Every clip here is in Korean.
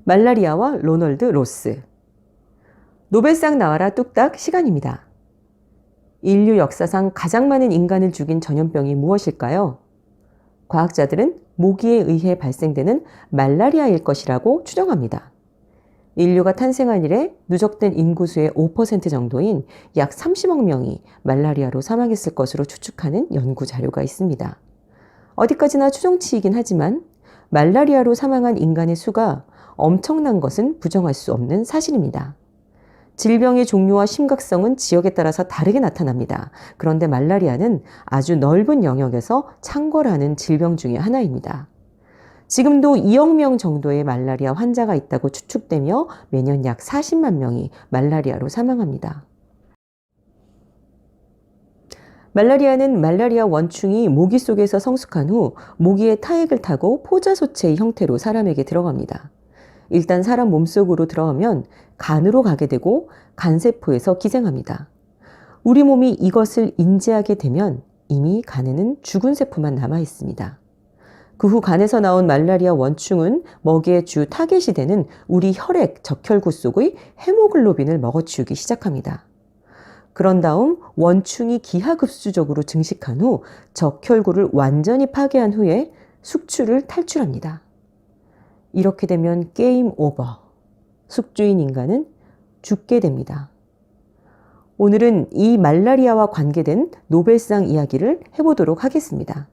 말라리아와 로널드 로스. 노벨상 나와라 뚝딱 시간입니다. 인류 역사상 가장 많은 인간을 죽인 전염병이 무엇일까요? 과학자들은 모기에 의해 발생되는 말라리아일 것이라고 추정합니다. 인류가 탄생한 이래 누적된 인구수의 5% 정도인 약 30억 명이 말라리아로 사망했을 것으로 추측하는 연구 자료가 있습니다. 어디까지나 추정치이긴 하지만 말라리아로 사망한 인간의 수가 엄청난 것은 부정할 수 없는 사실입니다. 질병의 종류와 심각성은 지역에 따라서 다르게 나타납니다. 그런데 말라리아는 아주 넓은 영역에서 창궐하는 질병 중의 하나입니다. 지금도 2억 명 정도의 말라리아 환자가 있다고 추측되며 매년 약 40만 명이 말라리아로 사망합니다. 말라리아는 말라리아 원충이 모기 속에서 성숙한 후 모기의 타액을 타고 포자소체의 형태로 사람에게 들어갑니다. 일단 사람 몸속으로 들어가면 간으로 가게 되고 간세포에서 기생합니다. 우리 몸이 이것을 인지하게 되면 이미 간에는 죽은 세포만 남아 있습니다. 그 후 간에서 나온 말라리아 원충은 먹이의 주 타겟이 되는 우리 혈액, 적혈구 속의 헤모글로빈을 먹어치우기 시작합니다. 그런 다음 원충이 기하급수적으로 증식한 후 적혈구를 완전히 파괴한 후에 숙주를 탈출합니다. 이렇게 되면 게임 오버. 숙주인 인간은 죽게 됩니다. 오늘은 이 말라리아와 관계된 노벨상 이야기를 해보도록 하겠습니다.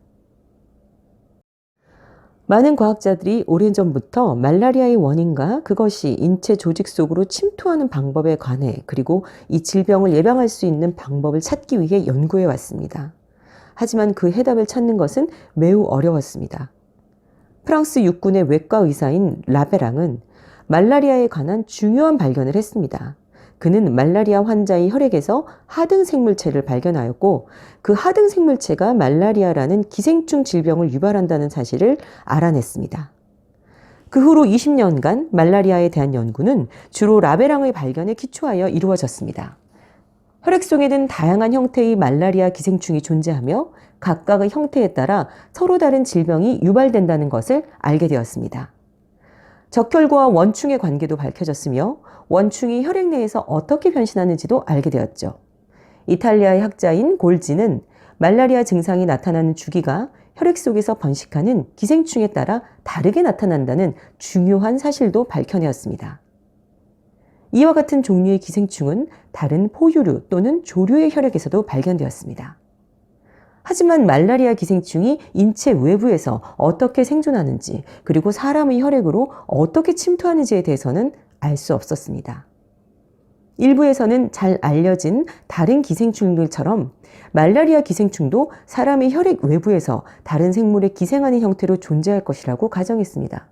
많은 과학자들이 오래전부터 말라리아의 원인과 그것이 인체 조직 속으로 침투하는 방법에 관해 그리고 이 질병을 예방할 수 있는 방법을 찾기 위해 연구해 왔습니다. 하지만 그 해답을 찾는 것은 매우 어려웠습니다. 프랑스 육군의 외과 의사인 라베랑은 말라리아에 관한 중요한 발견을 했습니다. 그는 말라리아 환자의 혈액에서 하등생물체를 발견하였고 그 하등생물체가 말라리아라는 기생충 질병을 유발한다는 사실을 알아냈습니다. 그 후로 20년간 말라리아에 대한 연구는 주로 라베랑의 발견에 기초하여 이루어졌습니다. 혈액 속에는 다양한 형태의 말라리아 기생충이 존재하며 각각의 형태에 따라 서로 다른 질병이 유발된다는 것을 알게 되었습니다. 적혈구와 원충의 관계도 밝혀졌으며 원충이 혈액 내에서 어떻게 변신하는지도 알게 되었죠. 이탈리아의 학자인 골지는 말라리아 증상이 나타나는 주기가 혈액 속에서 번식하는 기생충에 따라 다르게 나타난다는 중요한 사실도 밝혀내었습니다. 이와 같은 종류의 기생충은 다른 포유류 또는 조류의 혈액에서도 발견되었습니다. 하지만 말라리아 기생충이 인체 외부에서 어떻게 생존하는지 그리고 사람의 혈액으로 어떻게 침투하는지에 대해서는 알 수 없었습니다. 일부에서는 잘 알려진 다른 기생충들처럼 말라리아 기생충도 사람의 혈액 외부에서 다른 생물에 기생하는 형태로 존재할 것이라고 가정했습니다.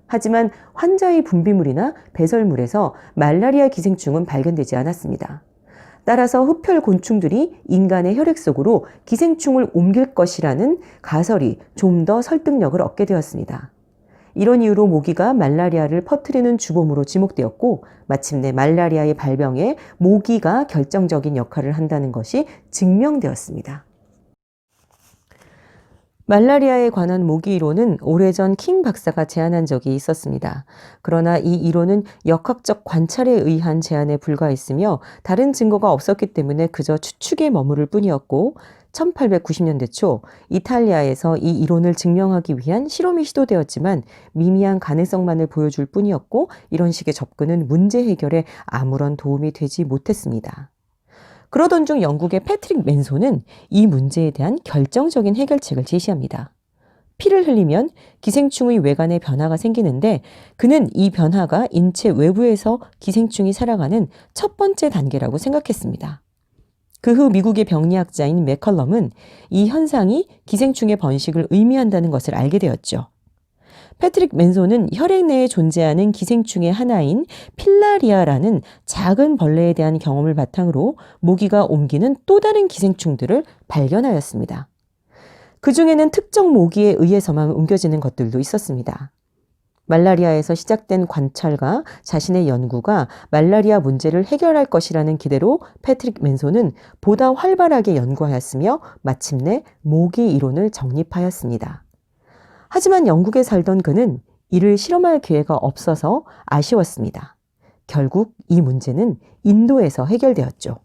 하지만 환자의 분비물이나 배설물에서 말라리아 기생충은 발견되지 않았습니다. 따라서 흡혈 곤충들이 인간의 혈액 속으로 기생충을 옮길 것이라는 가설이 좀 더 설득력을 얻게 되었습니다. 이런 이유로 모기가 말라리아를 퍼뜨리는 주범으로 지목되었고 마침내 말라리아의 발병에 모기가 결정적인 역할을 한다는 것이 증명되었습니다. 말라리아에 관한 모기 이론은 오래전 킹 박사가 제안한 적이 있었습니다. 그러나 이 이론은 역학적 관찰에 의한 제안에 불과했으며 다른 증거가 없었기 때문에 그저 추측에 머무를 뿐이었고 1890년대 초 이탈리아에서 이 이론을 증명하기 위한 실험이 시도되었지만 미미한 가능성만을 보여줄 뿐이었고 이런 식의 접근은 문제 해결에 아무런 도움이 되지 못했습니다. 그러던 중 영국의 패트릭 맨손은 이 문제에 대한 결정적인 해결책을 제시합니다. 피를 흘리면 기생충의 외관에 변화가 생기는데 그는 이 변화가 인체 외부에서 기생충이 살아가는 첫 번째 단계라고 생각했습니다. 그 후 미국의 병리학자인 맥컬럼은 이 현상이 기생충의 번식을 의미한다는 것을 알게 되었죠. 패트릭 맨손은 혈액 내에 존재하는 기생충의 하나인 필라리아라는 작은 벌레에 대한 경험을 바탕으로 모기가 옮기는 또 다른 기생충들을 발견하였습니다. 그 중에는 특정 모기에 의해서만 옮겨지는 것들도 있었습니다. 말라리아에서 시작된 관찰과 자신의 연구가 말라리아 문제를 해결할 것이라는 기대로 패트릭 맨손은 보다 활발하게 연구하였으며 마침내 모기 이론을 정립하였습니다. 하지만 영국에 살던 그는 이를 실험할 기회가 없어서 아쉬웠습니다. 결국 이 문제는 인도에서 해결되었죠.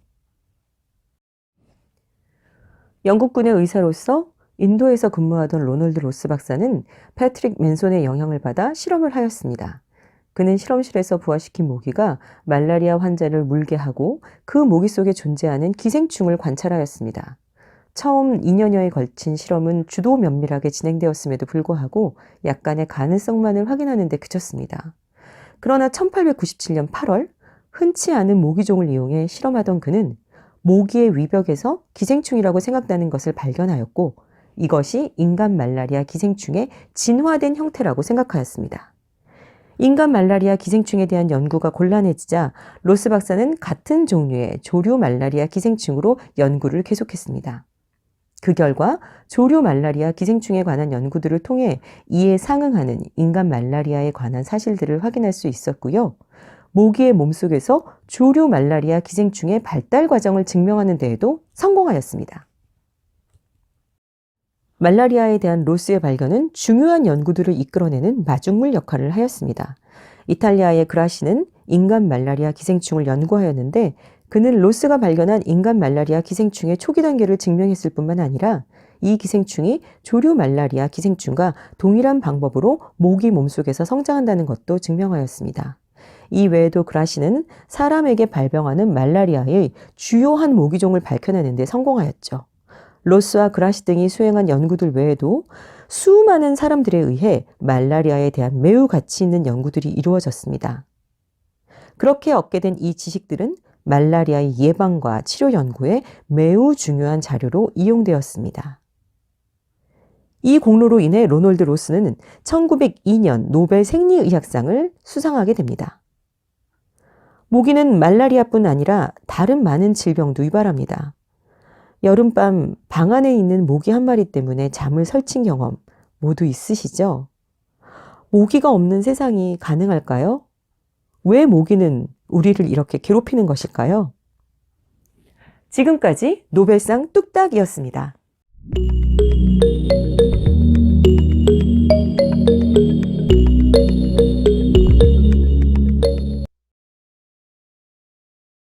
영국군의 의사로서 인도에서 근무하던 로널드 로스 박사는 패트릭 맨손의 영향을 받아 실험을 하였습니다. 그는 실험실에서 부화시킨 모기가 말라리아 환자를 물게 하고 그 모기 속에 존재하는 기생충을 관찰하였습니다. 처음 2년여에 걸친 실험은 주도 면밀하게 진행되었음에도 불구하고 약간의 가능성만을 확인하는 데 그쳤습니다. 그러나 1897년 8월 흔치 않은 모기종을 이용해 실험하던 그는 모기의 위벽에서 기생충이라고 생각나는 것을 발견하였고 이것이 인간 말라리아 기생충의 진화된 형태라고 생각하였습니다. 인간 말라리아 기생충에 대한 연구가 곤란해지자 로스 박사는 같은 종류의 조류 말라리아 기생충으로 연구를 계속했습니다. 그 결과 조류 말라리아 기생충에 관한 연구들을 통해 이에 상응하는 인간 말라리아에 관한 사실들을 확인할 수 있었고요. 모기의 몸속에서 조류 말라리아 기생충의 발달 과정을 증명하는 데에도 성공하였습니다. 말라리아에 대한 로스의 발견은 중요한 연구들을 이끌어내는 마중물 역할을 하였습니다. 이탈리아의 그라시는 인간 말라리아 기생충을 연구하였는데 그는 로스가 발견한 인간 말라리아 기생충의 초기 단계를 증명했을 뿐만 아니라 이 기생충이 조류 말라리아 기생충과 동일한 방법으로 모기 몸속에서 성장한다는 것도 증명하였습니다. 이 외에도 그라시는 사람에게 발병하는 말라리아의 주요한 모기종을 밝혀내는 데 성공하였죠. 로스와 그라시 등이 수행한 연구들 외에도 수많은 사람들에 의해 말라리아에 대한 매우 가치 있는 연구들이 이루어졌습니다. 그렇게 얻게 된 이 지식들은 말라리아의 예방과 치료 연구에 매우 중요한 자료로 이용되었습니다. 이 공로로 인해 로널드 로스는 1902년 노벨 생리의학상을 수상하게 됩니다. 모기는 말라리아뿐 아니라 다른 많은 질병도 유발합니다. 여름밤 방 안에 있는 모기 한 마리 때문에 잠을 설친 경험 모두 있으시죠? 모기가 없는 세상이 가능할까요? 왜 모기는 우리를 이렇게 괴롭히는 것일까요? 지금까지 노벨상 뚝딱이었습니다.